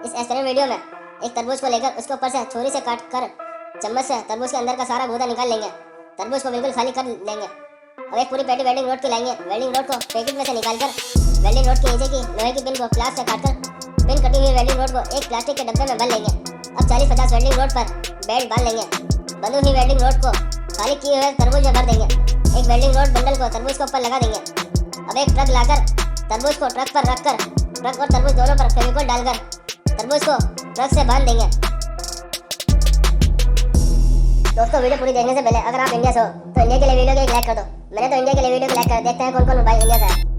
इस experiment video में एक तरबूज को लेकर उसके ऊपर से छुरी से काट कर चम्मच से तरबूज के अंदर का सारा गूदा निकाल लेंगे। तरबूज को बिल्कुल खाली कर लेंगे। अब एक पूरी पेटी वेल्डिंग रोड की लाएंगे। वेल्डिंग रोड को पैकेट में से निकालकर वेल्डिंग रोड के नीचे की लोहे की पिन को प्लास से काटकर पिन कटी हुई वेल्डिंग रोड को एक प्लास्टिक के डब्बे में भर लेंगे। अब 40-50 वेल्डिंग रोड पर बेल्ट बांध लेंगे। बंधी हुई वेल्डिंग रोड को खाली किए हुए तरबूज में भर देंगे। एक वेल्डिंग रोड बंडल को तरबूज के ऊपर लगा देंगे। अब एक ट्रक लाकर तरबूज को ट्रक पर रखकर ट्रक और तरबूज दोनों पर फेविकोल डालकर तरबूज को ट्रक से बांध देंगे। दोस्तों, वीडियो पूरी देखने से पहले अगर आप इंडिया से हो तो इंडिया के लिए वीडियो को एक लाइक कर दो। मैंने तो इंडिया के लिए वीडियो को लाइक कर, देखते हैं कौन कौन भाई इंडिया से है।